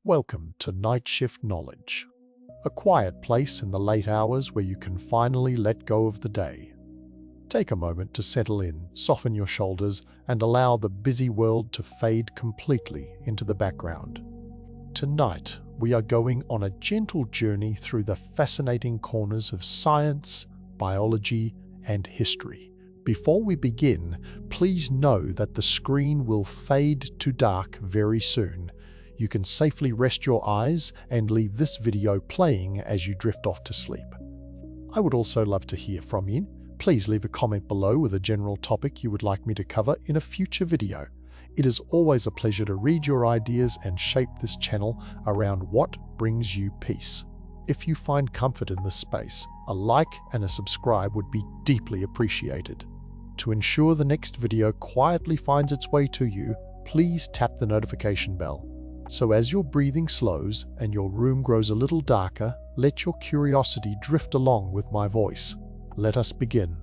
Welcome to Night Shift Knowledge, a quiet place in the late hours where you can finally let go of the day. Take a moment to settle in, soften your shoulders, and allow the busy world to fade completely into the background. Tonight, we are going on a gentle journey through the fascinating corners of science, biology, and history. Before we begin, please know that the screen will fade to dark very soon. You can safely rest your eyes and leave this video playing as you drift off to sleep. I would also love to hear from you. Please leave a comment below with a general topic you would like me to cover in a future video. It is always a pleasure to read your ideas and shape this channel around what brings you peace. If you find comfort in this space, a like and a subscribe would be deeply appreciated. To ensure the next video quietly finds its way to you, please tap the notification bell. So as your breathing slows and your room grows a little darker, let your curiosity drift along with my voice. Let us begin.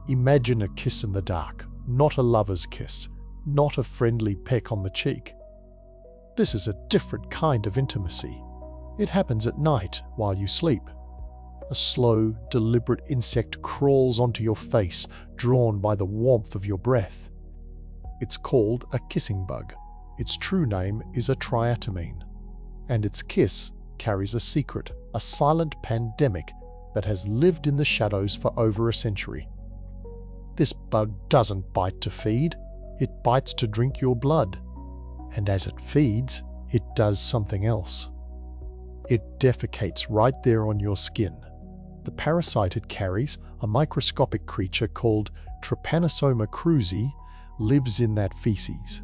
Imagine a kiss in the dark, not a lover's kiss, not a friendly peck on the cheek. This is a different kind of intimacy. It happens at night while you sleep. A slow, deliberate insect crawls onto your face, drawn by the warmth of your breath. It's called a kissing bug. Its true name is a triatomine. And its kiss carries a secret, a silent pandemic that has lived in the shadows for over a century. This bug doesn't bite to feed, it bites to drink your blood. And as it feeds, it does something else. It defecates right there on your skin. The parasite it carries, a microscopic creature called Trypanosoma cruzi, lives in that feces.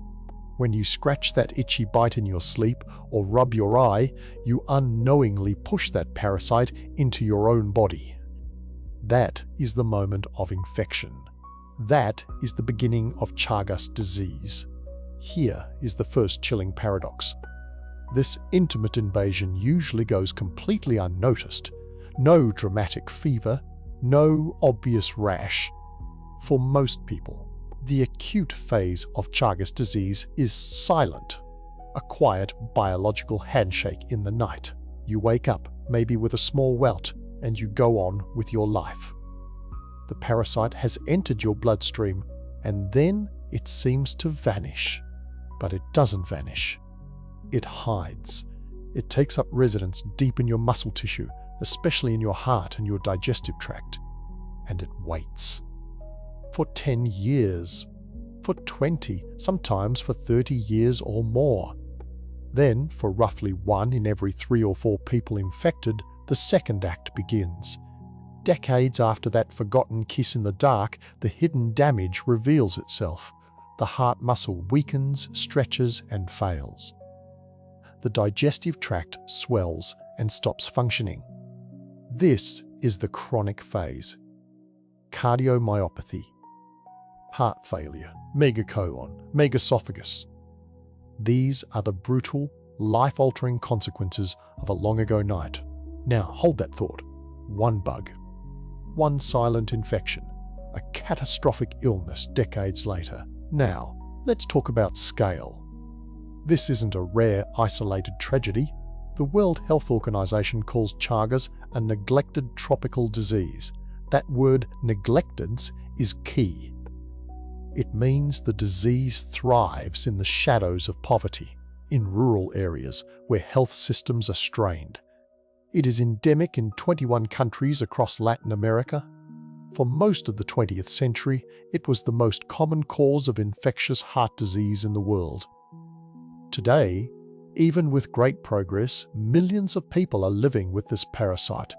When you scratch that itchy bite in your sleep or rub your eye, you unknowingly push that parasite into your own body. That is the moment of infection. That is the beginning of Chagas disease. Here is the first chilling paradox. This intimate invasion usually goes completely unnoticed. No dramatic fever, no obvious rash. For most people, the acute phase of Chagas disease is silent, a quiet biological handshake in the night. You wake up, maybe with a small welt, and you go on with your life. The parasite has entered your bloodstream, and then it seems to vanish. But it doesn't vanish. It hides. It takes up residence deep in your muscle tissue, especially in your heart and your digestive tract. And it waits. For 10 years. For 20, sometimes for 30 years or more. Then, for roughly 1 in every 3 or 4 people infected, the second act begins. Decades after that forgotten kiss in the dark, the hidden damage reveals itself. The heart muscle weakens, stretches, and fails. The digestive tract swells and stops functioning. This is the chronic phase. Cardiomyopathy, heart failure, megacolon, megasophagus. These are the brutal, life-altering consequences of a long-ago night. Now hold that thought. One bug. One silent infection. A catastrophic illness decades later. Now, let's talk about scale. This isn't a rare, isolated tragedy. The World Health Organization calls Chagas a neglected tropical disease. That word neglected is key. It means the disease thrives in the shadows of poverty, in rural areas where health systems are strained. It is endemic in 21 countries across Latin America. For most of the 20th century, it was the most common cause of infectious heart disease in the world. Today, even with great progress, millions of people are living with this parasite.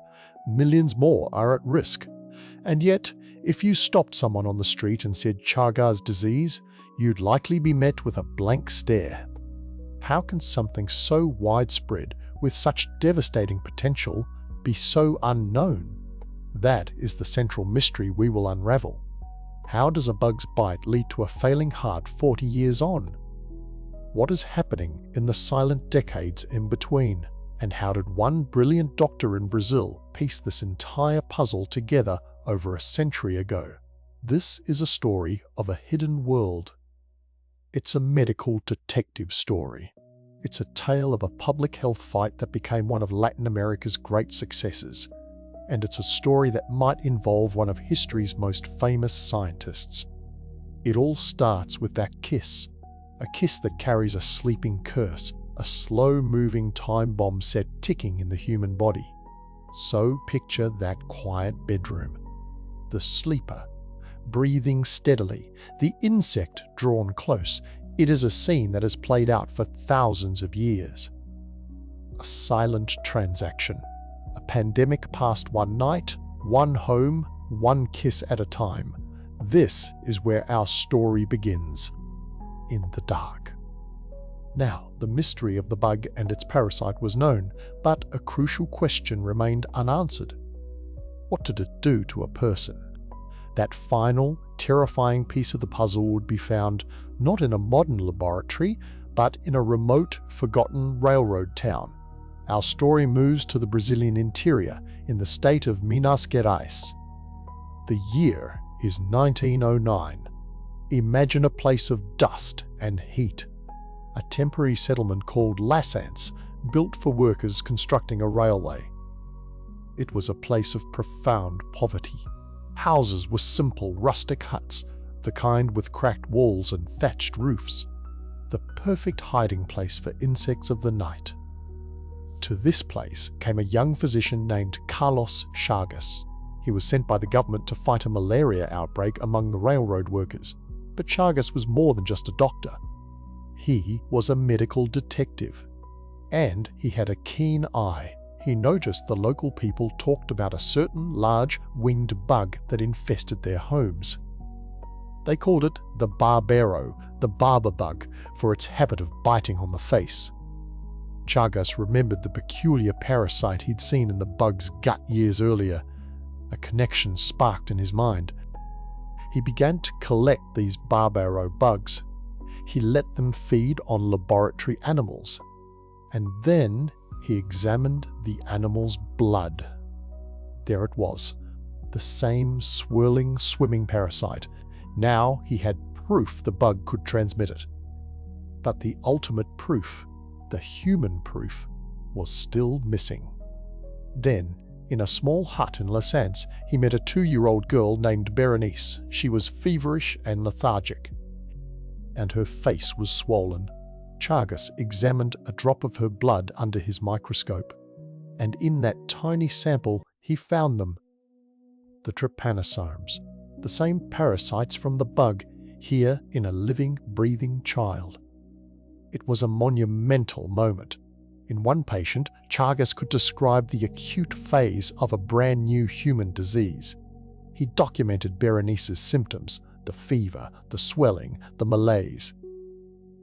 Millions more are at risk. And yet, if you stopped someone on the street and said Chagas disease, you'd likely be met with a blank stare. How can something so widespread, with such devastating potential, be so unknown? That is the central mystery we will unravel. How does a bug's bite lead to a failing heart 40 years on? What is happening in the silent decades in between? And how did one brilliant doctor in Brazil piece this entire puzzle together over a century ago? This is a story of a hidden world. It's a medical detective story. It's a tale of a public health fight that became one of Latin America's great successes. And it's a story that might involve one of history's most famous scientists. It all starts with that kiss. A kiss that carries a sleeping curse, a slow-moving time bomb set ticking in the human body. So picture that quiet bedroom. The sleeper, breathing steadily, the insect drawn close. It is a scene that has played out for thousands of years. A silent transaction. A pandemic passed one night, one home, one kiss at a time. This is where our story begins. In the dark. Now, the mystery of the bug and its parasite was known, but a crucial question remained unanswered. What did it do to a person? That final, terrifying piece of the puzzle would be found not in a modern laboratory, but in a remote, forgotten railroad town. Our story moves to the Brazilian interior, in the state of Minas Gerais. The year is 1909. Imagine a place of dust and heat. A temporary settlement called Lassantes, built for workers constructing a railway. It was a place of profound poverty. Houses were simple, rustic huts, the kind with cracked walls and thatched roofs. The perfect hiding place for insects of the night. To this place came a young physician named Carlos Chagas. He was sent by the government to fight a malaria outbreak among the railroad workers. But Chagas was more than just a doctor. He was a medical detective. And he had a keen eye. He noticed the local people talked about a certain large winged bug that infested their homes. They called it the barbero, the barber bug, for its habit of biting on the face. Chagas remembered the peculiar parasite he'd seen in the bug's gut years earlier. A connection sparked in his mind. He began to collect these barbero bugs. He let them feed on laboratory animals. And then he examined the animal's blood. There it was, the same swirling, swimming parasite. Now he had proof the bug could transmit it. But the ultimate proof, the human proof, was still missing. Then, in a small hut in Lassantes, he met a 2-year-old girl named Berenice. She was feverish and lethargic, and her face was swollen. Chagas examined a drop of her blood under his microscope, and in that tiny sample he found them. The trypanosomes, the same parasites from the bug, here in a living, breathing child. It was a monumental moment. In one patient, Chagas could describe the acute phase of a brand new human disease. He documented Berenice's symptoms, the fever, the swelling, the malaise.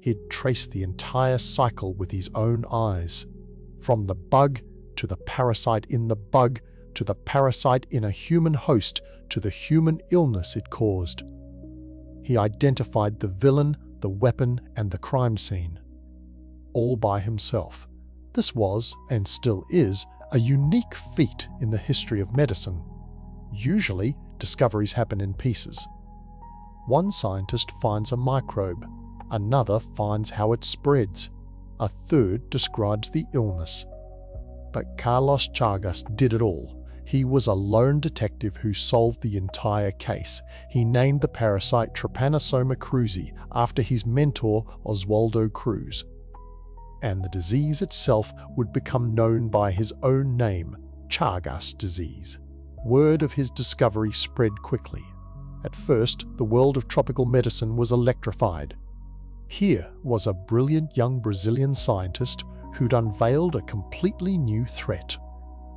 He'd traced the entire cycle with his own eyes. From the bug, to the parasite in the bug, to the parasite in a human host, to the human illness it caused. He identified the villain, the weapon, and the crime scene. All by himself. This was, and still is, a unique feat in the history of medicine. Usually, discoveries happen in pieces. One scientist finds a microbe, another finds how it spreads, a third describes the illness. But Carlos Chagas did it all. He was a lone detective who solved the entire case. He named the parasite Trypanosoma cruzi after his mentor Oswaldo Cruz. And the disease itself would become known by his own name, Chagas disease. Word of his discovery spread quickly. At first, the world of tropical medicine was electrified. Here was a brilliant young Brazilian scientist who'd unveiled a completely new threat.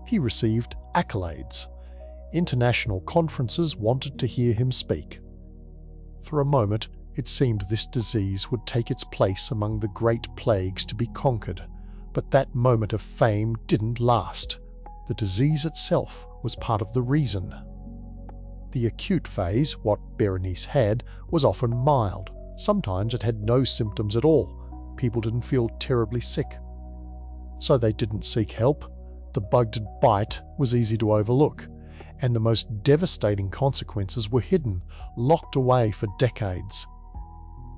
He received accolades. International conferences wanted to hear him speak. For a moment, it seemed this disease would take its place among the great plagues to be conquered. But that moment of fame didn't last. The disease itself was part of the reason. The acute phase, what Berenice had, was often mild. Sometimes it had no symptoms at all. People didn't feel terribly sick. so they didn't seek help. The bugged bite was easy to overlook, and the most devastating consequences were hidden, locked away for decades.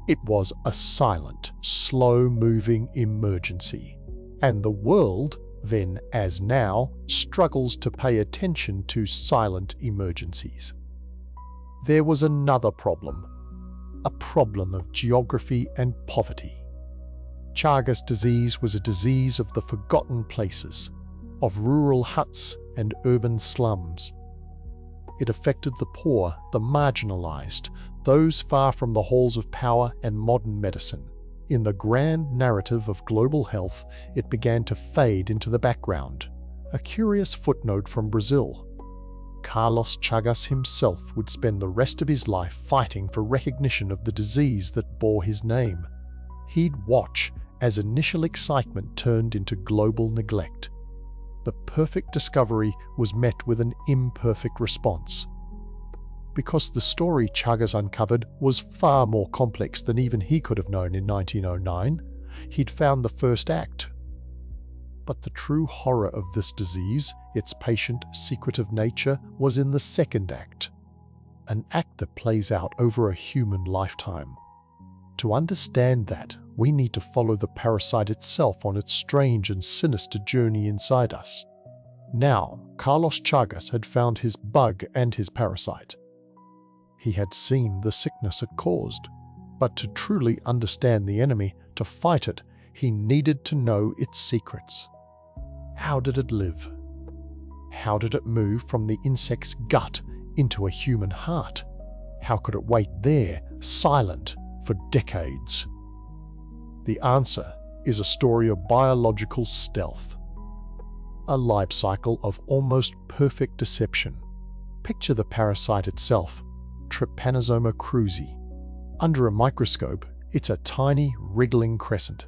It was a silent, slow-moving emergency, and the world, then as now, struggles to pay attention to silent emergencies. There was another problem, a problem of geography and poverty. Chagas disease was a disease of the forgotten places, of rural huts and urban slums. It affected the poor, the marginalized, those far from the halls of power and modern medicine. In the grand narrative of global health, it began to fade into the background. A curious footnote from Brazil. Carlos Chagas himself would spend the rest of his life fighting for recognition of the disease that bore his name. He'd watch as initial excitement turned into global neglect. The perfect discovery was met with an imperfect response. Because the story Chagas uncovered was far more complex than even he could have known in 1909, he'd found the first act. But the true horror of this disease, its patient, secretive nature, was in the second act. An act that plays out over a human lifetime. To understand that, we need to follow the parasite itself on its strange and sinister journey inside us. Now, Carlos Chagas had found his bug and his parasite. He had seen the sickness it caused, but to truly understand the enemy, to fight it, he needed to know its secrets. How did it live? How did it move from the insect's gut into a human heart? How could it wait there, silent, for decades? The answer is a story of biological stealth. A life cycle of almost perfect deception. Picture the parasite itself, Trypanosoma cruzi. Under a microscope, it's a tiny, wriggling crescent.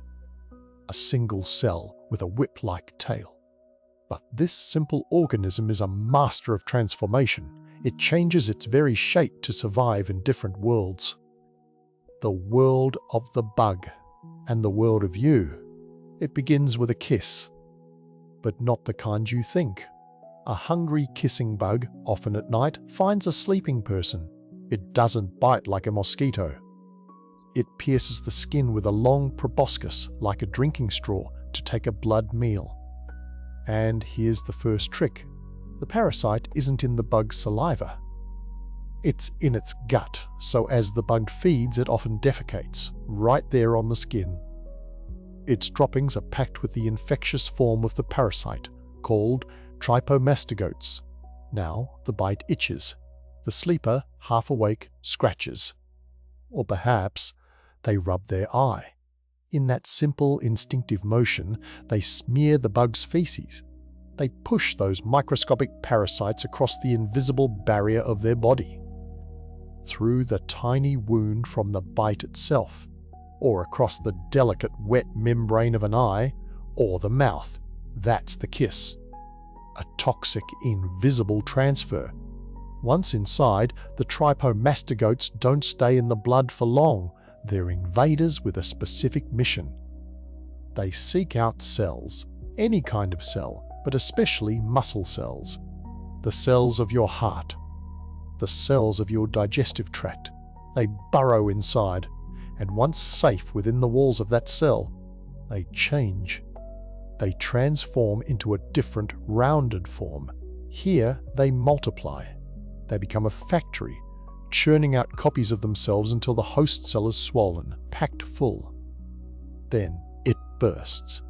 A single cell with a whip-like tail. But this simple organism is a master of transformation. It changes its very shape to survive in different worlds. The world of the bug, and the world of you. It begins with a kiss. But not the kind you think. A hungry kissing bug, often at night, finds a sleeping person. It doesn't bite like a mosquito. It pierces the skin with a long proboscis, like a drinking straw, to take a blood meal. And here's the first trick. The parasite isn't in the bug's saliva. It's in its gut, so as the bug feeds, it often defecates, right there on the skin. Its droppings are packed with the infectious form of the parasite, called trypomastogotes. Now the bite itches. The sleeper, half awake, scratches. Or perhaps they rub their eye. In that simple instinctive motion, they smear the bug's feces. They push those microscopic parasites across the invisible barrier of their body. Through the tiny wound from the bite itself, or across the delicate wet membrane of an eye, or the mouth. That's the kiss. A toxic, invisible transfer. Once inside, the trypomastogotes don't stay in the blood for long. They're invaders with a specific mission. They seek out cells, any kind of cell, but especially muscle cells. The cells of your heart, the cells of your digestive tract. They burrow inside, and once safe within the walls of that cell, they change. They transform into a different, rounded form. Here, they multiply. They become a factory, churning out copies of themselves until the host cell is swollen, packed full. Then it bursts.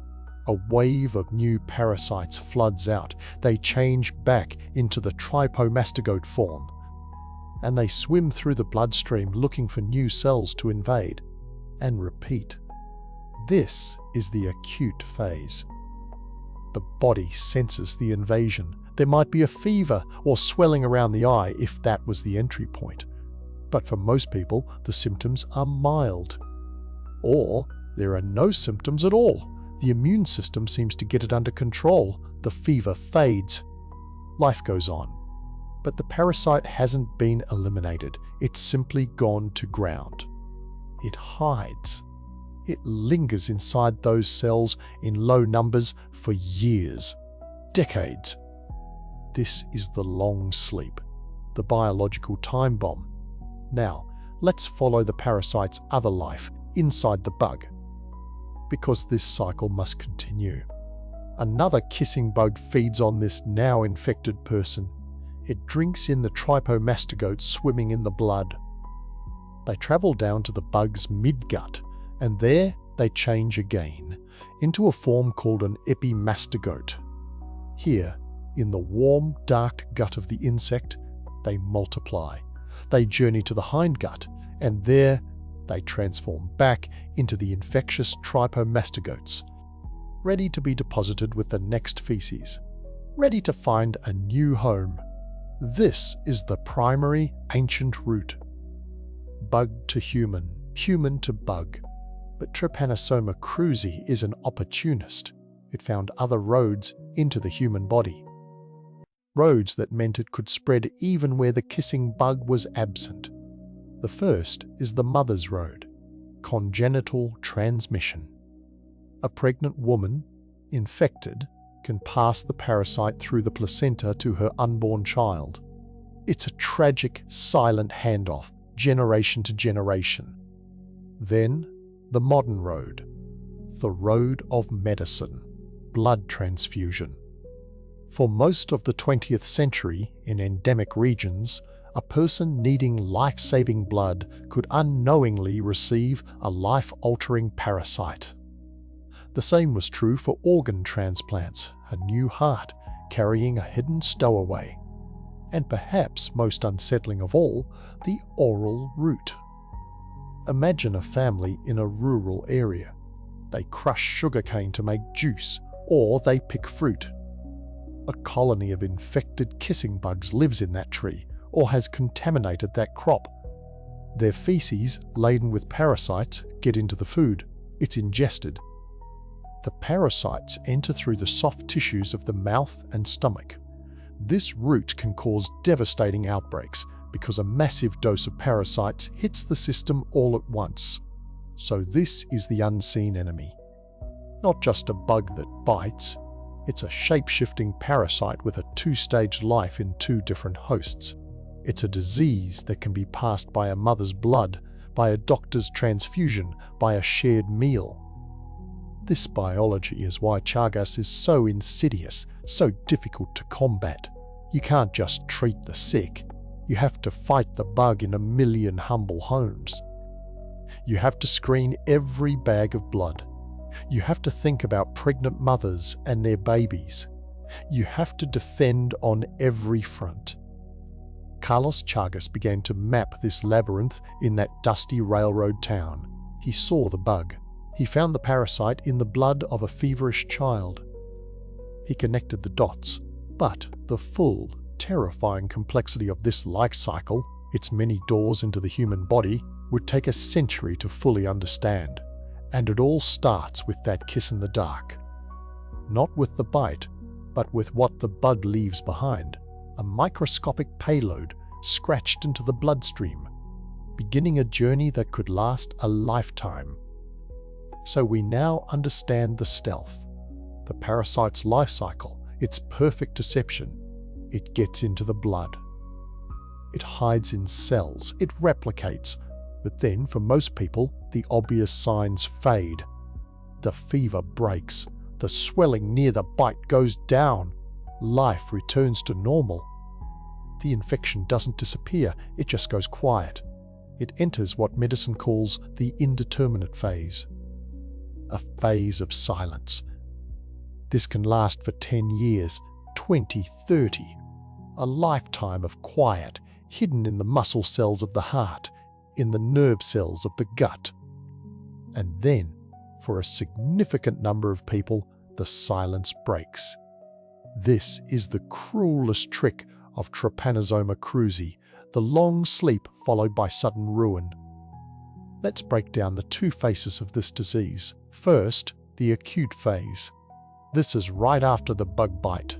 A wave of new parasites floods out. They change back into the trypomastogote form, and they swim through the bloodstream looking for new cells to invade, and repeat. This is the acute phase. The body senses the invasion. There might be a fever or swelling around the eye if that was the entry point. But for most people, the symptoms are mild. Or there are no symptoms at all. The immune system seems to get it under control. The fever fades. Life goes on. But the parasite hasn't been eliminated. It's simply gone to ground. It hides. It lingers inside those cells in low numbers for years, decades. This is the long sleep, the biological time bomb. Now, let's follow the parasite's other life inside the bug, because this cycle must continue. Another kissing bug feeds on this now infected person. It drinks in the trypomastogotes swimming in the blood. They travel down to the bug's midgut, and there they change again into a form called an epimastogote. Here, in the warm, dark gut of the insect, they multiply. They journey to the hindgut, and there they transform back into the infectious trypomastogotes, ready to be deposited with the next feces, ready to find a new home. This is the primary ancient route. Bug to human, human to bug. But Trypanosoma cruzi is an opportunist. It found other roads into the human body. Roads that meant it could spread even where the kissing bug was absent. The first is the mother's road, congenital transmission. A pregnant woman, infected, can pass the parasite through the placenta to her unborn child. It's a tragic, silent handoff, generation to generation. Then, the modern road, the road of medicine, blood transfusion. For most of the 20th century, in endemic regions, a person needing life-saving blood could unknowingly receive a life-altering parasite. The same was true for organ transplants, a new heart carrying a hidden stowaway. And perhaps most unsettling of all, the oral route. Imagine a family in a rural area. They crush sugarcane to make juice, or they pick fruit. A colony of infected kissing bugs lives in that tree, or has contaminated that crop. Their feces, laden with parasites, get into the food. It's ingested. The parasites enter through the soft tissues of the mouth and stomach. This route can cause devastating outbreaks because a massive dose of parasites hits the system all at once. So this is the unseen enemy. Not just a bug that bites, it's a shape-shifting parasite with a two-stage life in two different hosts. It's a disease that can be passed by a mother's blood, by a doctor's transfusion, by a shared meal. This biology is why Chagas is so insidious, so difficult to combat. You can't just treat the sick. You have to fight the bug in a million humble homes. You have to screen every bag of blood. You have to think about pregnant mothers and their babies. You have to defend on every front. Carlos Chagas began to map this labyrinth in that dusty railroad town. He saw the bug. He found the parasite in the blood of a feverish child. He connected the dots, but the full, terrifying complexity of this life cycle, its many doors into the human body, would take a century to fully understand. And it all starts with that kiss in the dark. Not with the bite, but with what the bug leaves behind. A microscopic payload scratched into the bloodstream, beginning a journey that could last a lifetime. So we now understand the stealth, the parasite's life cycle, its perfect deception. It gets into the blood. It hides in cells, it replicates, but then for most people, the obvious signs fade. The fever breaks, the swelling near the bite goes down, life returns to normal. The infection doesn't disappear, it just goes quiet. It enters what medicine calls the indeterminate phase. A phase of silence. This can last for 10 years, 20, 30. A lifetime of quiet, hidden in the muscle cells of the heart, in the nerve cells of the gut. And then, for a significant number of people, the silence breaks. This is the cruelest trick of Trypanosoma cruzi, the long sleep followed by sudden ruin. Let's break down the two phases of this disease. First, the acute phase. This is right after the bug bite.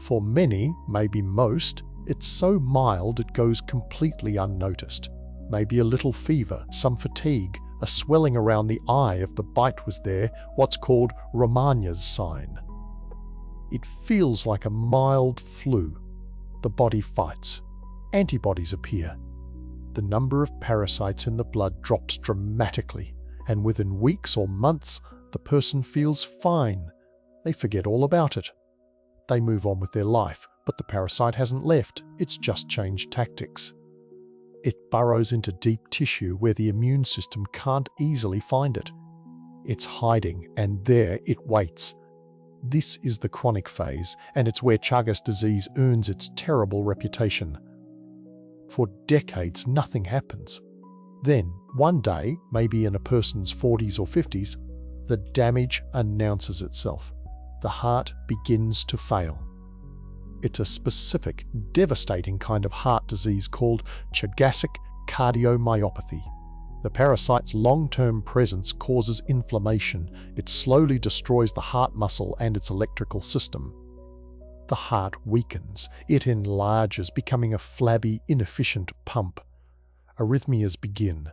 For many, maybe most, it's so mild it goes completely unnoticed. Maybe a little fever, some fatigue, A swelling around the eye if the bite was there, what's called Romagn's sign. It feels like a mild flu. The body fights. Antibodies appear. The number of parasites in the blood drops dramatically, and within weeks or months, the person feels fine. They forget all about it. They move on with their life, but the parasite hasn't left, it's just changed tactics. It burrows into deep tissue where the immune system can't easily find it. It's hiding, and there it waits. This is the chronic phase, and it's where Chagas disease earns its terrible reputation. For decades, nothing happens. Then, one day, maybe in a person's 40s or 50s, the damage announces itself. The heart begins to fail. It's a specific, devastating kind of heart disease called Chagasic cardiomyopathy. The parasite's long-term presence causes inflammation. It slowly destroys the heart muscle and its electrical system. The heart weakens. It enlarges, becoming a flabby, inefficient pump. Arrhythmias begin.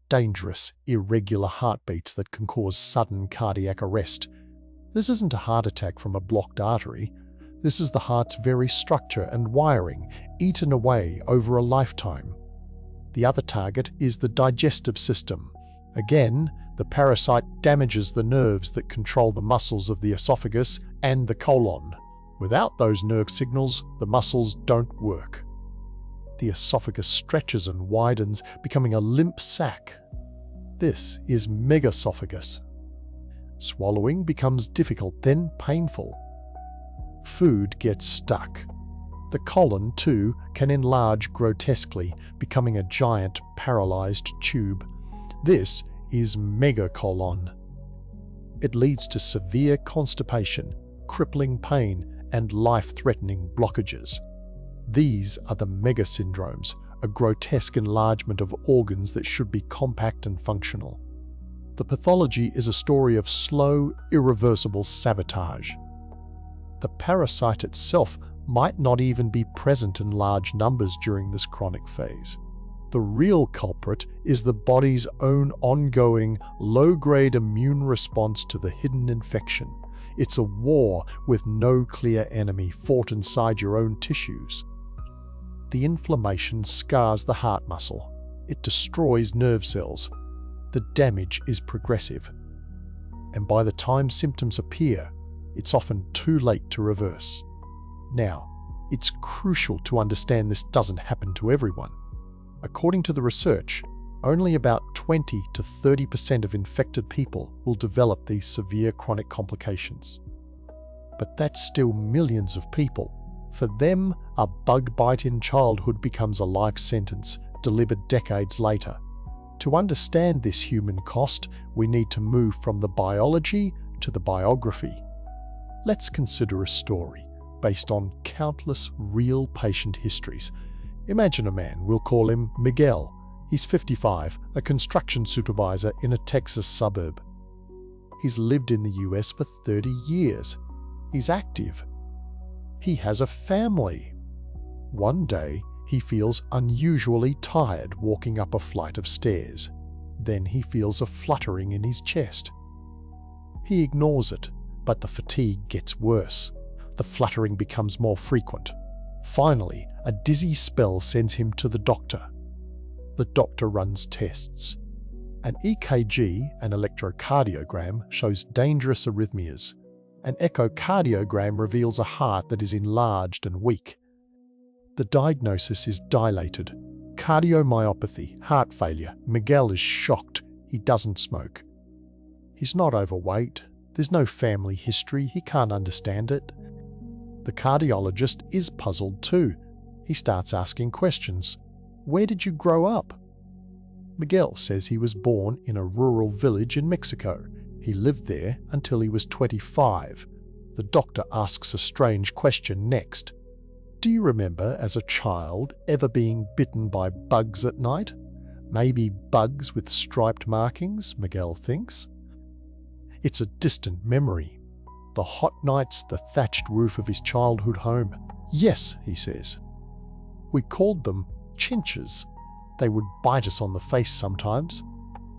Dangerous, irregular heartbeats that can cause sudden cardiac arrest. This isn't a heart attack from a blocked artery. This is the heart's very structure and wiring, eaten away over a lifetime. The other target is the digestive system. Again, the parasite damages the nerves that control the muscles of the esophagus and the colon. Without those nerve signals, the muscles don't work. The esophagus stretches and widens, becoming a limp sac. This is megasophagus. Swallowing becomes difficult, then painful. Food gets stuck. The colon, too, can enlarge grotesquely, becoming a giant paralyzed tube. This is megacolon. It leads to severe constipation, crippling pain, and life-threatening blockages. These are the mega syndromes, a grotesque enlargement of organs that should be compact and functional. The pathology is a story of slow, irreversible sabotage. The parasite itself might not even be present in large numbers during this chronic phase. The real culprit is the body's own ongoing, low-grade immune response to the hidden infection. It's a war with no clear enemy fought inside your own tissues. The inflammation scars the heart muscle. It destroys nerve cells. The damage is progressive. And by the time symptoms appear, it's often too late to reverse. Now, it's crucial to understand this doesn't happen to everyone. According to the research, only about 20 to 30% of infected people will develop these severe chronic complications. But that's still millions of people. For them, a bug bite in childhood becomes a life sentence, delivered decades later. To understand this human cost, we need to move from the biology to the biography. Let's consider a story based on countless real patient histories. Imagine a man, we'll call him Miguel. He's 55, a construction supervisor in a Texas suburb. He's lived in the US for 30 years. He's active. He has a family. One day, he feels unusually tired walking up a flight of stairs. Then he feels a fluttering in his chest. He ignores it, but the fatigue gets worse. The fluttering becomes more frequent. Finally, a dizzy spell sends him to the doctor. The doctor runs tests. An EKG, an electrocardiogram, shows dangerous arrhythmias. An echocardiogram reveals a heart that is enlarged and weak. The diagnosis is dilated. Cardiomyopathy, heart failure. Miguel is shocked. He doesn't smoke. He's not overweight. There's no family history. He can't understand it. The cardiologist is puzzled too. He starts asking questions. Where did you grow up? Miguel says he was born in a rural village in Mexico. He lived there until he was 25. The doctor asks a strange question next. Do you remember as a child ever being bitten by bugs at night? Maybe bugs with striped markings, Miguel thinks. It's a distant memory. The hot nights, the thatched roof of his childhood home. Yes, he says. We called them chinches. They would bite us on the face sometimes.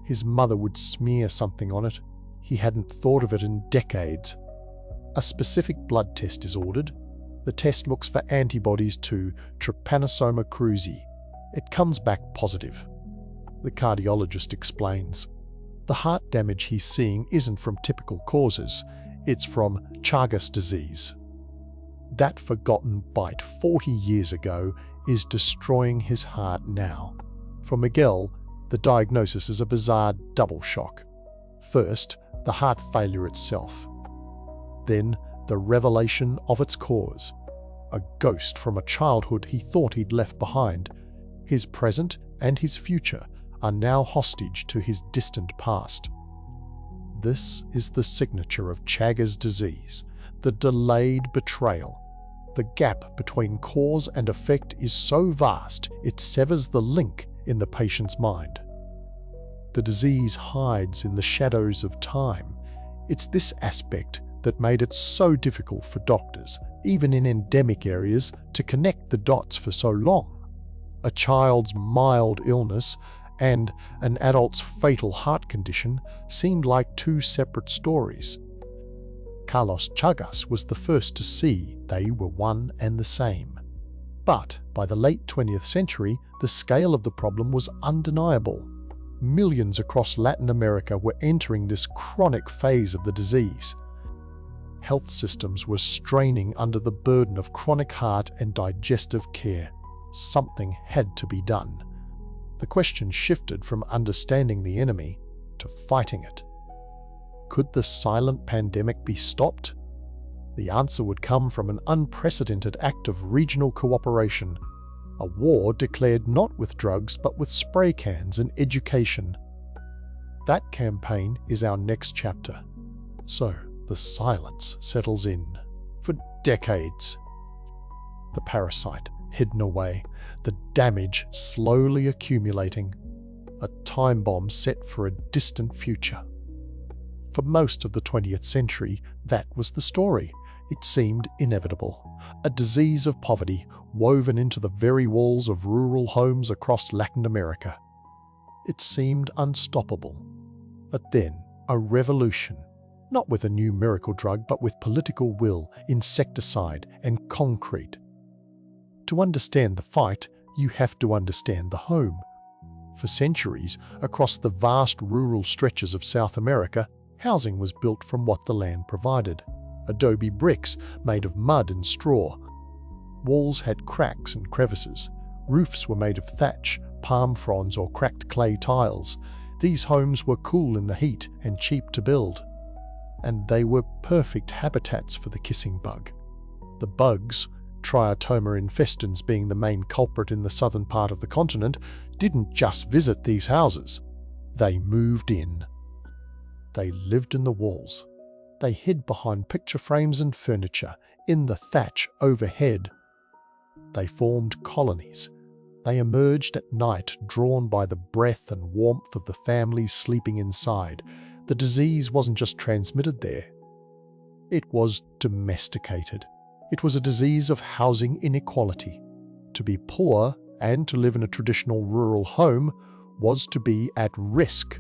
His mother would smear something on it. He hadn't thought of it in decades. A specific blood test is ordered. The test looks for antibodies to Trypanosoma cruzi. It comes back positive. The cardiologist explains. The heart damage he's seeing isn't from typical causes. It's from Chagas disease. That forgotten bite 40 years ago is destroying his heart now. For Miguel, the diagnosis is a bizarre double shock. First, the heart failure itself. Then, the revelation of its cause. A ghost from a childhood he thought he'd left behind. His present and his future are now hostage to his distant past. This is the signature of Chagas disease, the delayed betrayal. The gap between cause and effect is so vast it severs the link in the patient's mind. The disease hides in the shadows of time. It's this aspect that made it so difficult for doctors, even in endemic areas, to connect the dots for so long. A child's mild illness and an adult's fatal heart condition seemed like two separate stories. Carlos Chagas was the first to see they were one and the same. But by the late 20th century, the scale of the problem was undeniable. Millions across Latin America were entering this chronic phase of the disease. Health systems were straining under the burden of chronic heart and digestive care. Something had to be done. The question shifted from understanding the enemy to fighting it. Could the silent pandemic be stopped? The answer would come from an unprecedented act of regional cooperation, a war declared not with drugs but with spray cans and education. That campaign is our next chapter. So, the silence settles in. For decades. The parasite hidden away, the damage slowly accumulating. A time bomb set for a distant future. For most of the 20th century, that was the story. It seemed inevitable. A disease of poverty woven into the very walls of rural homes across Latin America. It seemed unstoppable. But then, a revolution. Not with a new miracle drug, but with political will, insecticide, and concrete. To understand the fight, you have to understand the home. For centuries, across the vast rural stretches of South America, housing was built from what the land provided. Adobe bricks made of mud and straw. Walls had cracks and crevices. Roofs were made of thatch, palm fronds, or cracked clay tiles. These homes were cool in the heat and cheap to build. And they were perfect habitats for the kissing bug. The bugs, Triatoma infestans being the main culprit in the southern part of the continent, didn't just visit these houses. They moved in. They lived in the walls. They hid behind picture frames and furniture, in the thatch overhead. They formed colonies. They emerged at night, drawn by the breath and warmth of the families sleeping inside. The disease wasn't just transmitted there. It was domesticated. It was a disease of housing inequality. To be poor and to live in a traditional rural home was to be at risk.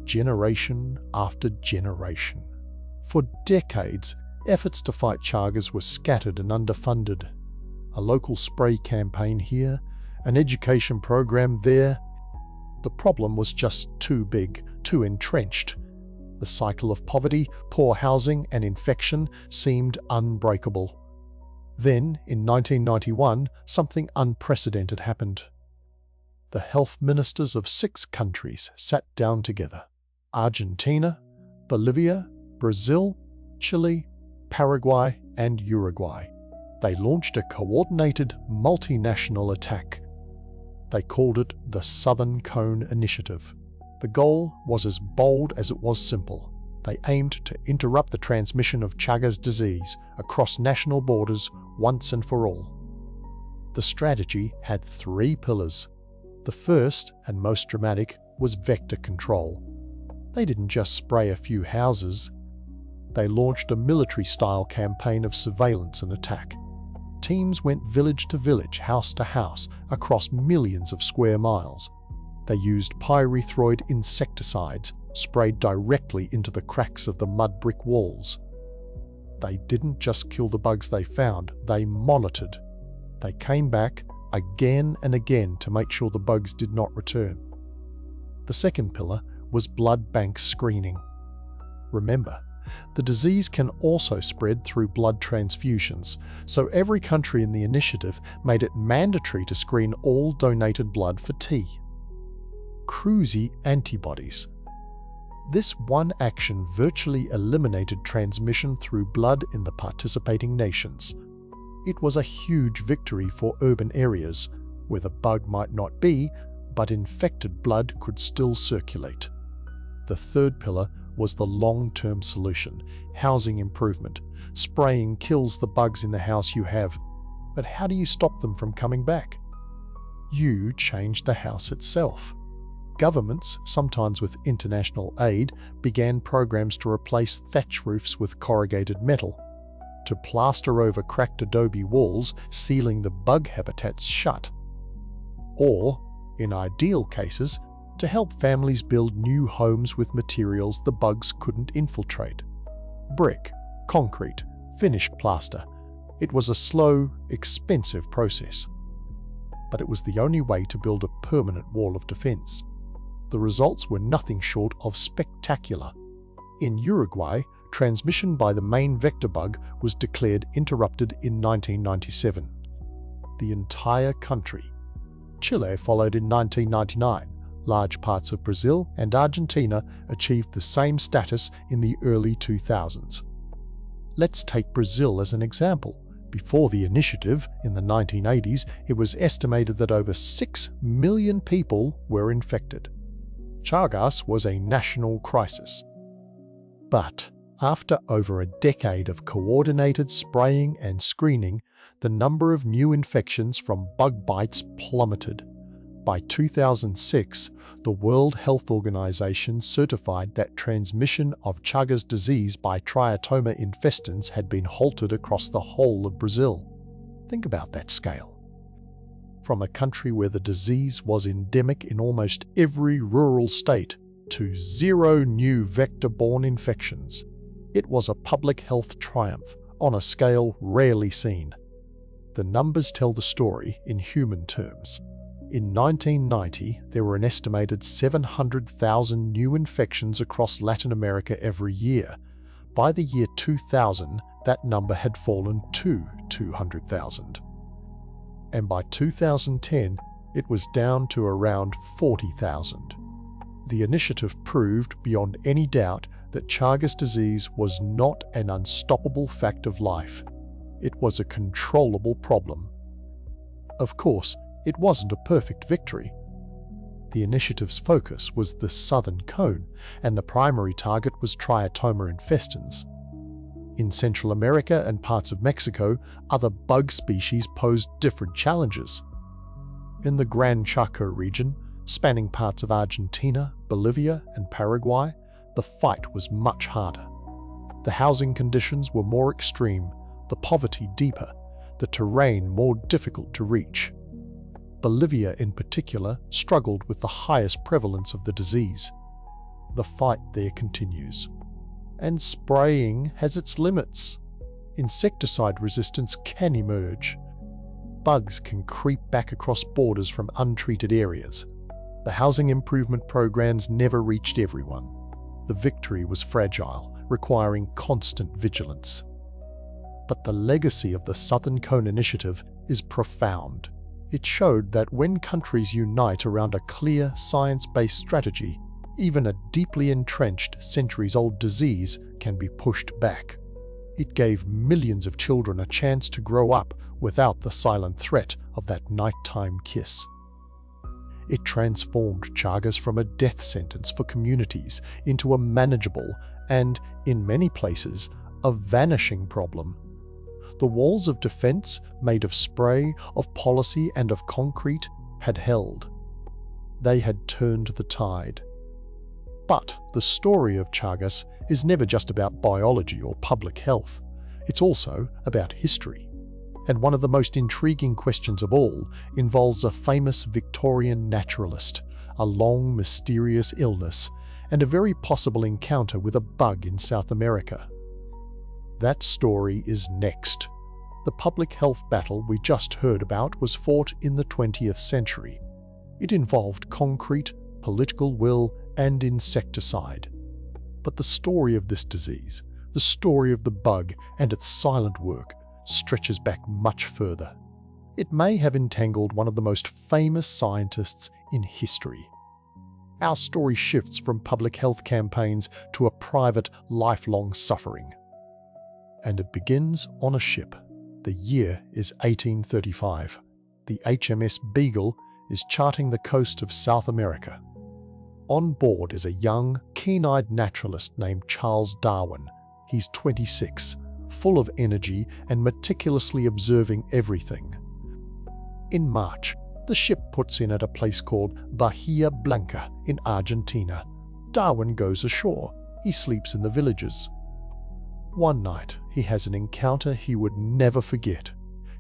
Generation after generation. For decades, efforts to fight Chagas were scattered and underfunded. A local spray campaign here, an education program there. The problem was just too big, too entrenched. The cycle of poverty, poor housing, and infection seemed unbreakable. Then, in 1991, something unprecedented happened. The health ministers of 6 countries sat down together. Argentina, Bolivia, Brazil, Chile, Paraguay, and Uruguay. They launched a coordinated multinational attack. They called it the Southern Cone Initiative. The goal was as bold as it was simple. They aimed to interrupt the transmission of Chagas disease across national borders once and for all. The strategy had 3 pillars. The first, and most dramatic, was vector control. They didn't just spray a few houses. They launched a military-style campaign of surveillance and attack. Teams went village to village, house to house, across millions of square miles. They used pyrethroid insecticides sprayed directly into the cracks of the mud brick walls. They didn't just kill the bugs they found, they monitored. They came back again and again to make sure the bugs did not return. The second pillar was blood bank screening. Remember, the disease can also spread through blood transfusions, so every country in the initiative made it mandatory to screen all donated blood for T. Cruzy antibodies. This one action virtually eliminated transmission through blood in the participating nations. It was a huge victory for urban areas, where the bug might not be, but infected blood could still circulate. The third pillar was the long-term solution, housing improvement. Spraying kills the bugs in the house you have, but how do you stop them from coming back? You change the house itself. Governments, sometimes with international aid, began programs to replace thatch roofs with corrugated metal, to plaster over cracked adobe walls, sealing the bug habitats shut. Or, in ideal cases, to help families build new homes with materials the bugs couldn't infiltrate. Brick, concrete, finished plaster. It was a slow, expensive process. But it was the only way to build a permanent wall of defense. The results were nothing short of spectacular. In Uruguay, transmission by the main vector bug was declared interrupted in 1997. The entire country. Chile followed in 1999. Large parts of Brazil and Argentina achieved the same status in the early 2000s. Let's take Brazil as an example. Before the initiative, in the 1980s, it was estimated that over 6 million people were infected. Chagas was a national crisis. But after over a decade of coordinated spraying and screening, the number of new infections from bug bites plummeted. By 2006, the World Health Organization certified that transmission of Chagas disease by Triatoma infestans had been halted across the whole of Brazil. Think about that scale. From a country where the disease was endemic in almost every rural state to 0 new vector-borne infections. It was a public health triumph on a scale rarely seen. The numbers tell the story in human terms. In 1990, there were an estimated 700,000 new infections across Latin America every year. By the year 2000, that number had fallen to 200,000. And by 2010, it was down to around 40,000. The initiative proved beyond any doubt that Chagas disease was not an unstoppable fact of life. It was a controllable problem. Of course, it wasn't a perfect victory. The initiative's focus was the southern cone, and the primary target was Triatoma infestans. In Central America and parts of Mexico, other bug species posed different challenges. In the Gran Chaco region, spanning parts of Argentina, Bolivia, and Paraguay, the fight was much harder. The housing conditions were more extreme, the poverty deeper, the terrain more difficult to reach. Bolivia in particular struggled with the highest prevalence of the disease. The fight there continues. And spraying has its limits. Insecticide resistance can emerge. Bugs can creep back across borders from untreated areas. The housing improvement programs never reached everyone. The victory was fragile, requiring constant vigilance. But the legacy of the Southern Cone Initiative is profound. It showed that when countries unite around a clear, science-based strategy, even a deeply entrenched, centuries-old disease can be pushed back. It gave millions of children a chance to grow up without the silent threat of that nighttime kiss. It transformed Chagas from a death sentence for communities into a manageable and, in many places, a vanishing problem. The walls of defense, made of spray, of policy, and of concrete, had held. They had turned the tide. But the story of Chagas is never just about biology or public health. It's also about history. And one of the most intriguing questions of all involves a famous Victorian naturalist, a long, mysterious illness, and a very possible encounter with a bug in South America. That story is next. The public health battle we just heard about was fought in the 20th century. It involved concrete, political will, and insecticide. But the story of this disease, the story of the bug and its silent work, stretches back much further. It may have entangled one of the most famous scientists in history. Our story shifts from public health campaigns to a private, lifelong suffering. And it begins on a ship. The year is 1835. The HMS Beagle is charting the coast of South America. On board is a young, keen-eyed naturalist named Charles Darwin. He's 26, full of energy and meticulously observing everything. In March, the ship puts in at a place called Bahia Blanca in Argentina. Darwin goes ashore. He sleeps in the villages. One night, he has an encounter he would never forget.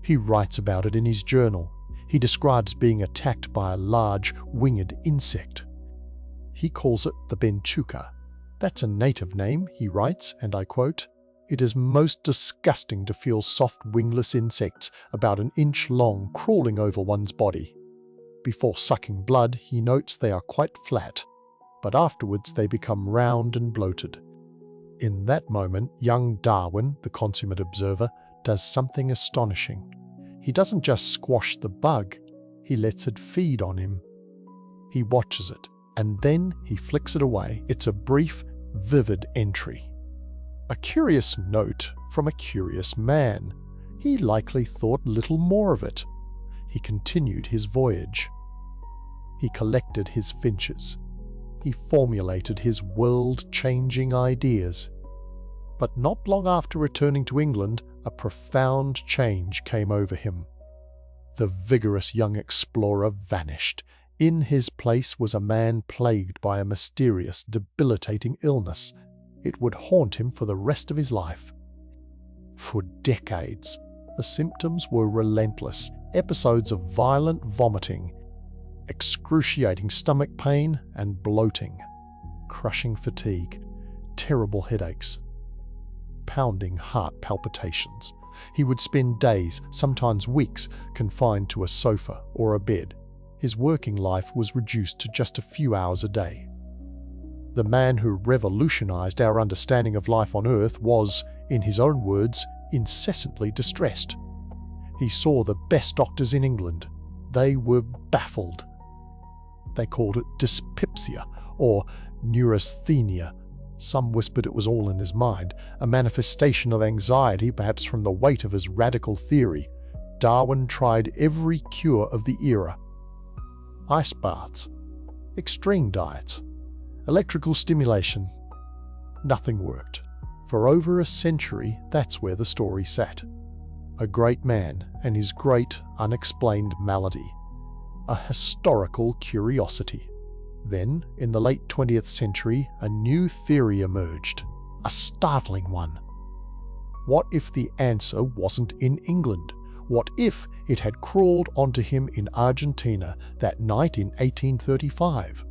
He writes about it in his journal. He describes being attacked by a large, winged insect. He calls it the benchuca. That's a native name, he writes, and I quote, "It is most disgusting to feel soft wingless insects about an inch long crawling over one's body. Before sucking blood, he notes they are quite flat, but afterwards they become round and bloated." In that moment, young Darwin, the consummate observer, does something astonishing. He doesn't just squash the bug, he lets it feed on him. He watches it, and then he flicks it away. It's a brief, vivid entry. A curious note from a curious man. He likely thought little more of it. He continued his voyage. He collected his finches. He formulated his world-changing ideas. But not long after returning to England, a profound change came over him. The vigorous young explorer vanished. In his place was a man plagued by a mysterious, debilitating illness. It would haunt him for the rest of his life. For decades, the symptoms were relentless, episodes of violent vomiting, excruciating stomach pain and bloating, crushing fatigue, terrible headaches, pounding heart palpitations. He would spend days, sometimes weeks, confined to a sofa or a bed. His working life was reduced to just a few hours a day. The man who revolutionized our understanding of life on Earth was, in his own words, incessantly distressed. He saw the best doctors in England. They were baffled. They called it dyspepsia or neurasthenia. Some whispered it was all in his mind, a manifestation of anxiety, perhaps from the weight of his radical theory. Darwin tried every cure of the era. Ice baths, extreme diets, electrical stimulation. Nothing worked. For over a century, that's where the story sat. A great man and his great, unexplained malady. A historical curiosity. Then, in the late 20th century, a new theory emerged. A startling one. What if the answer wasn't in England? What if it had crawled onto him in Argentina that night in 1835?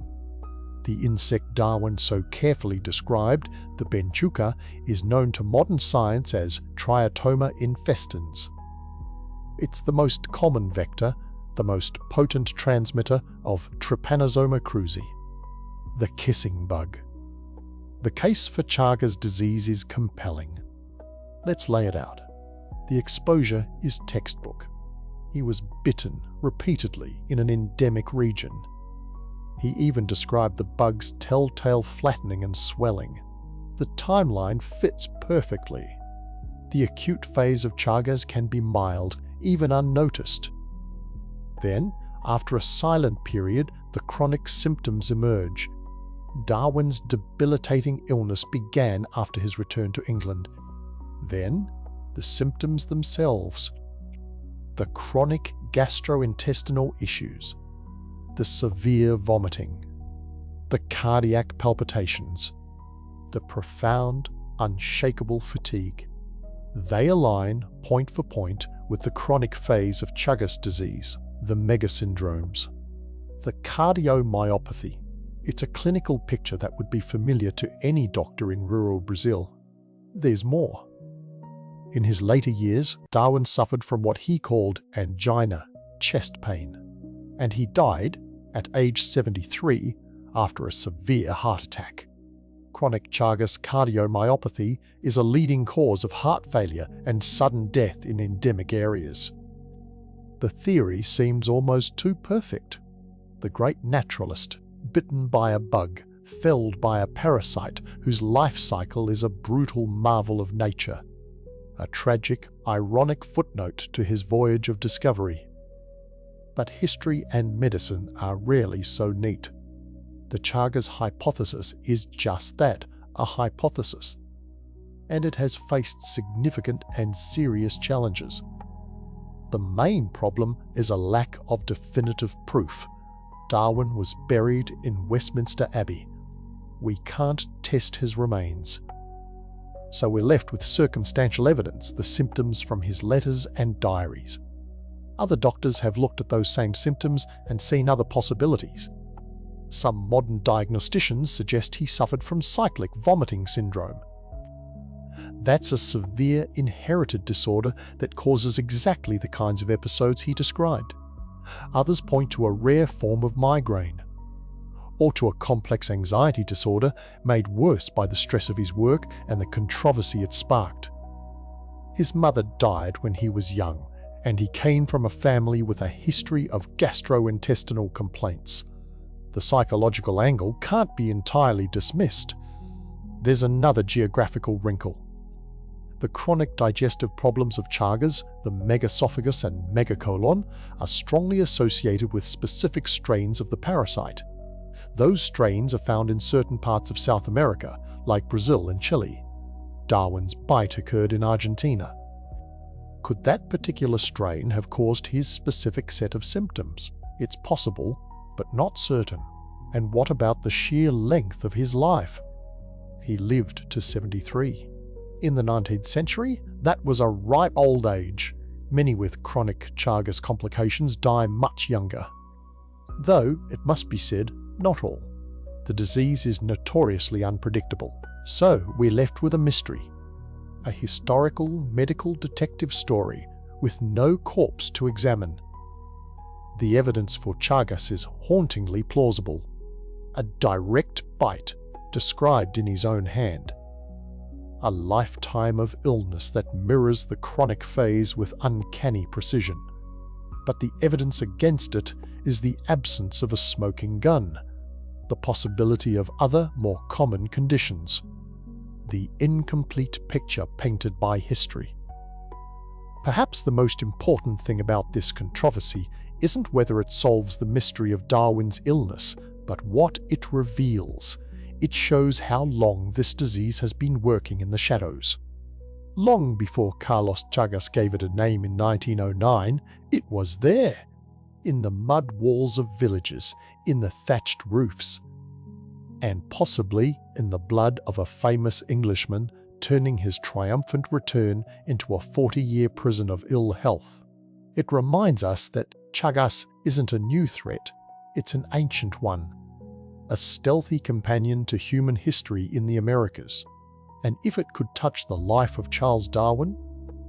The insect Darwin so carefully described, the benchuca, is known to modern science as Triatoma infestans. It's the most common vector, the most potent transmitter of Trypanosoma cruzi, the kissing bug. The case for Chagas disease is compelling. Let's lay it out. The exposure is textbook. He was bitten repeatedly in an endemic region. He even described the bug's telltale flattening and swelling. The timeline fits perfectly. The acute phase of Chagas can be mild, even unnoticed. Then, after a silent period, the chronic symptoms emerge. Darwin's debilitating illness began after his return to England. Then, the symptoms themselves. The chronic gastrointestinal issues. The severe vomiting. The cardiac palpitations. The profound, unshakable fatigue. They align, point for point, with the chronic phase of Chagas disease, the megasyndromes. The cardiomyopathy. It's a clinical picture that would be familiar to any doctor in rural Brazil. There's more. In his later years, Darwin suffered from what he called angina, chest pain, and he died at age 73 after a severe heart attack. Chronic Chagas cardiomyopathy is a leading cause of heart failure and sudden death in endemic areas. The theory seems almost too perfect. The great naturalist, bitten by a bug, felled by a parasite whose life cycle is a brutal marvel of nature. A tragic, ironic footnote to his voyage of discovery. But history and medicine are rarely so neat. The Chagas hypothesis is just that, a hypothesis. And it has faced significant and serious challenges. The main problem is a lack of definitive proof. Darwin was buried in Westminster Abbey. We can't test his remains. So we're left with circumstantial evidence, the symptoms from his letters and diaries. Other doctors have looked at those same symptoms and seen other possibilities. Some modern diagnosticians suggest he suffered from cyclic vomiting syndrome. That's a severe inherited disorder that causes exactly the kinds of episodes he described. Others point to a rare form of migraine, or to a complex anxiety disorder made worse by the stress of his work and the controversy it sparked. His mother died when he was young, and he came from a family with a history of gastrointestinal complaints. The psychological angle can't be entirely dismissed. There's another geographical wrinkle. The chronic digestive problems of Chagas, the megaesophagus and megacolon, are strongly associated with specific strains of the parasite. Those strains are found in certain parts of South America, like Brazil and Chile. Darwin's bite occurred in Argentina. Could that particular strain have caused his specific set of symptoms? It's possible, but not certain. And what about the sheer length of his life? He lived to 73. In the 19th century, that was a ripe old age. Many with chronic Chagas complications die much younger. Though, it must be said, not all. The disease is notoriously unpredictable, so we're left with a mystery. A historical medical detective story with no corpse to examine. The evidence for Chagas is hauntingly plausible. A direct bite, described in his own hand. A lifetime of illness that mirrors the chronic phase with uncanny precision. But the evidence against it is the absence of a smoking gun, the possibility of other, more common conditions, the incomplete picture painted by history. Perhaps the most important thing about this controversy isn't whether it solves the mystery of Darwin's illness, but what it reveals. It shows how long this disease has been working in the shadows. Long before Carlos Chagas gave it a name in 1909, it was there. In the mud walls of villages, in the thatched roofs, and possibly in the blood of a famous Englishman turning his triumphant return into a 40-year prison of ill health. It reminds us that Chagas isn't a new threat, it's an ancient one. A stealthy companion to human history in the Americas. And if it could touch the life of Charles Darwin,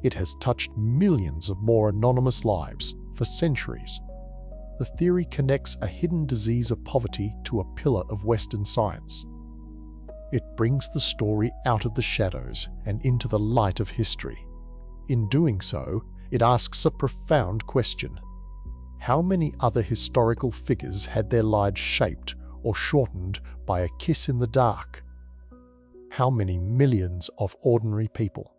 it has touched millions of more anonymous lives for centuries. The theory connects a hidden disease of poverty to a pillar of Western science. It brings the story out of the shadows and into the light of history. In doing so, it asks a profound question. How many other historical figures had their lives shaped or shortened by a kiss in the dark? How many millions of ordinary people?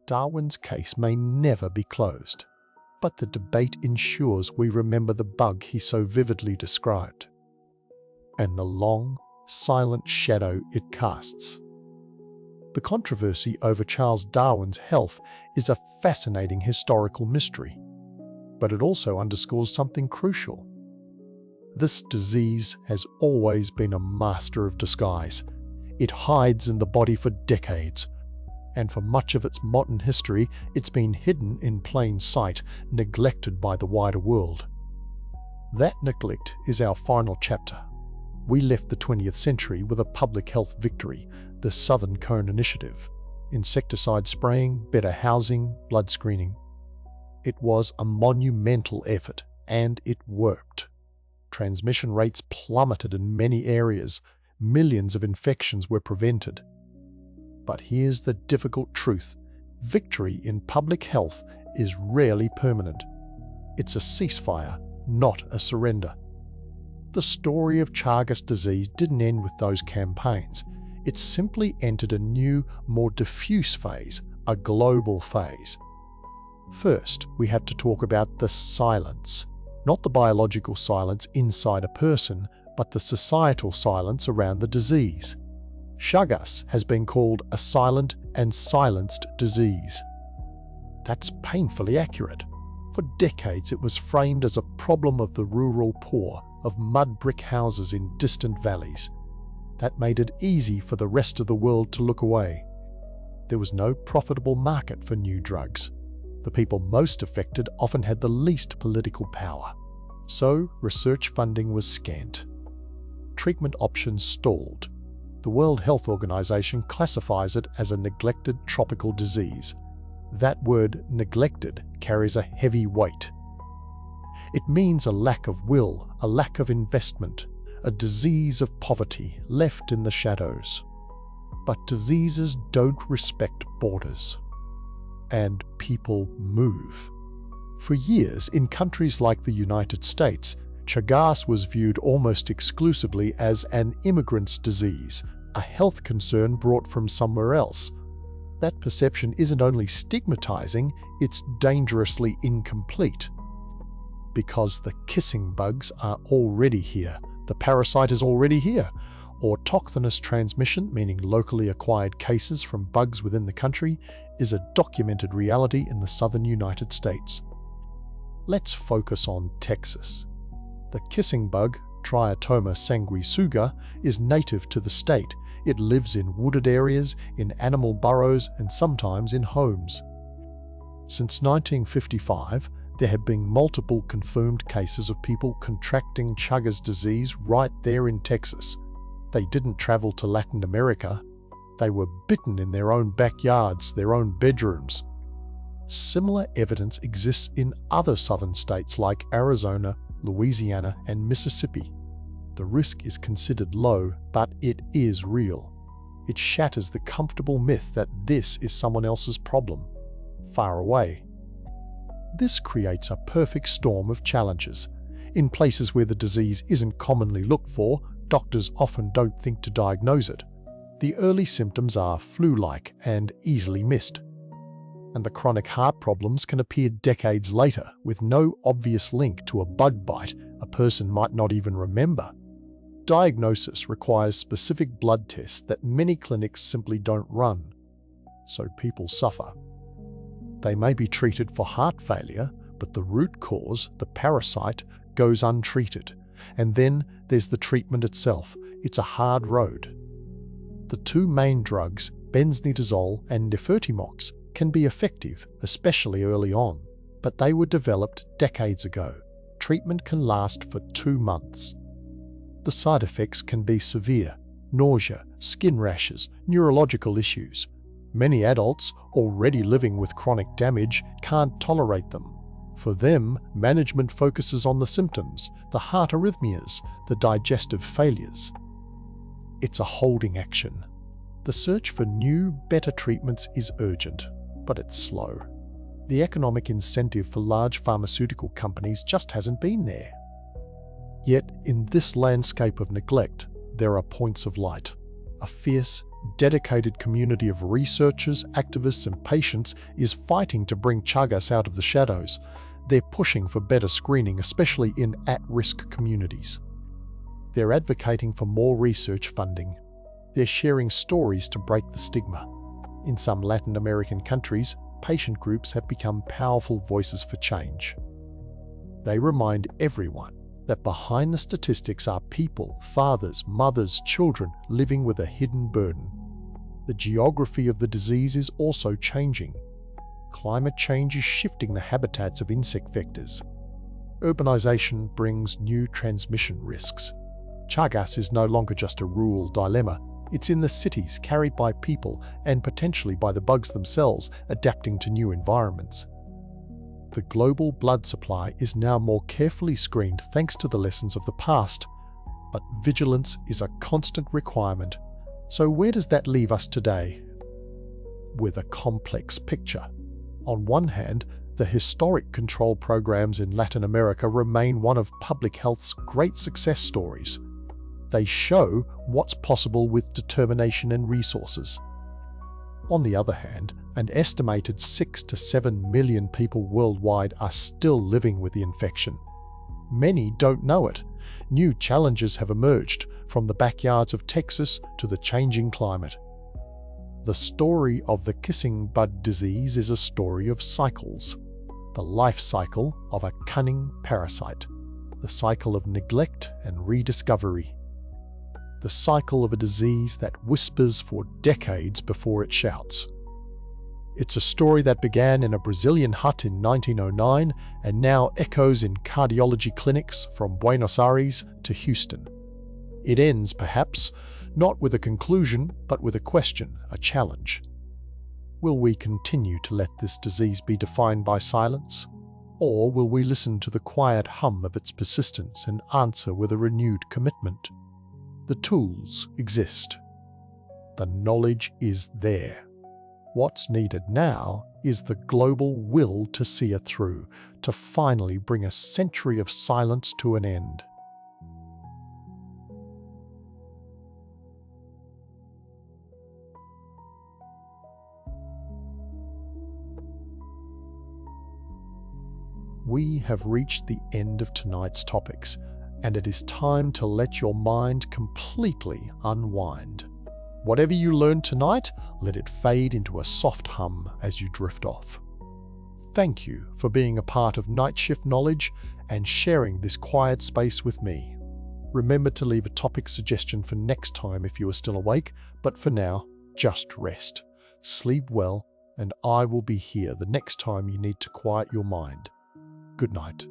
Darwin's case may never be closed, but the debate ensures we remember the bug he so vividly described, and the long, silent shadow it casts. The controversy over Charles Darwin's health is a fascinating historical mystery, but it also underscores something crucial. This disease has always been a master of disguise. It hides in the body for decades, and for much of its modern history, it's been hidden in plain sight, neglected by the wider world. That neglect is our final chapter. We left the 20th century with a public health victory, the Southern Cone Initiative. Insecticide spraying, better housing, blood screening. It was a monumental effort, and it worked. Transmission rates plummeted in many areas. Millions of infections were prevented. But here's the difficult truth. Victory in public health is rarely permanent. It's a ceasefire, not a surrender. The story of Chagas disease didn't end with those campaigns. It simply entered a new, more diffuse phase, a global phase. First, we have to talk about the silence. Not the biological silence inside a person, but the societal silence around the disease. Chagas has been called a silent and silenced disease. That's painfully accurate. For decades it was framed as a problem of the rural poor, of mud brick houses in distant valleys. That made it easy for the rest of the world to look away. There was no profitable market for new drugs. The people most affected often had the least political power. So research funding was scant. Treatment options stalled. The World Health Organization classifies it as a neglected tropical disease. That word, neglected, carries a heavy weight. It means a lack of will, a lack of investment, a disease of poverty left in the shadows. But diseases don't respect borders. And people move. For years, in countries like the United States, Chagas was viewed almost exclusively as an immigrant's disease, a health concern brought from somewhere else. That perception isn't only stigmatizing, it's dangerously incomplete. Because the kissing bugs are already here, the parasite is already here. Autochthonous transmission, meaning locally acquired cases from bugs within the country, is a documented reality in the southern United States. Let's focus on Texas. The kissing bug, Triatoma sanguisuga, is native to the state. It lives in wooded areas, in animal burrows, and sometimes in homes. Since 1955, there have been multiple confirmed cases of people contracting Chagas disease right there in Texas. They didn't travel to Latin America. They were bitten in their own backyards, their own bedrooms. Similar evidence exists in other southern states like Arizona, Louisiana, and Mississippi. The risk is considered low, but it is real. It shatters the comfortable myth that this is someone else's problem, far away. This creates a perfect storm of challenges. In places where the disease isn't commonly looked for, doctors often don't think to diagnose it. The early symptoms are flu-like and easily missed. And the chronic heart problems can appear decades later with no obvious link to a bug bite a person might not even remember. Diagnosis requires specific blood tests that many clinics simply don't run, so people suffer. They may be treated for heart failure, but the root cause, the parasite, goes untreated. And then there's the treatment itself. It's a hard road. The two main drugs, benznidazole and nifurtimox, can be effective, especially early on, but they were developed decades ago. Treatment can last for 2 months. The side effects can be severe: nausea, skin rashes, neurological issues. Many adults, already living with chronic damage, can't tolerate them. For them, management focuses on the symptoms, the heart arrhythmias, the digestive failures. It's a holding action. The search for new, better treatments is urgent, but it's slow. The economic incentive for large pharmaceutical companies just hasn't been there. Yet, in this landscape of neglect, there are points of light. A fierce, dedicated community of researchers, activists, and patients is fighting to bring Chagas out of the shadows. They're pushing for better screening, especially in at-risk communities. They're advocating for more research funding. They're sharing stories to break the stigma. In some Latin American countries, patient groups have become powerful voices for change. They remind everyone that behind the statistics are people, fathers, mothers, children living with a hidden burden. The geography of the disease is also changing. Climate change is shifting the habitats of insect vectors. Urbanization brings new transmission risks. Chagas is no longer just a rural dilemma. It's in the cities, carried by people and potentially by the bugs themselves adapting to new environments. The global blood supply is now more carefully screened thanks to the lessons of the past, but vigilance is a constant requirement. So where does that leave us today? With a complex picture. On one hand, the historic control programs in Latin America remain one of public health's great success stories. They show what's possible with determination and resources. On the other hand, an estimated 6 to 7 million people worldwide are still living with the infection. Many don't know it. New challenges have emerged, from the backyards of Texas to the changing climate. The story of the kissing bud disease is a story of cycles. The life cycle of a cunning parasite. The cycle of neglect and rediscovery. The cycle of a disease that whispers for decades before it shouts. It's a story that began in a Brazilian hut in 1909 and now echoes in cardiology clinics from Buenos Aires to Houston. It ends, perhaps, not with a conclusion, but with a question, a challenge. Will we continue to let this disease be defined by silence? Or will we listen to the quiet hum of its persistence and answer with a renewed commitment? The tools exist. The knowledge is there. What's needed now is the global will to see it through, to finally bring a century of silence to an end. We have reached the end of tonight's topics, and it is time to let your mind completely unwind. Whatever you learned tonight, let it fade into a soft hum as you drift off. Thank you for being a part of Night Shift Knowledge and sharing this quiet space with me. Remember to leave a topic suggestion for next time if you are still awake, but for now, just rest. Sleep well, and I will be here the next time you need to quiet your mind. Good night.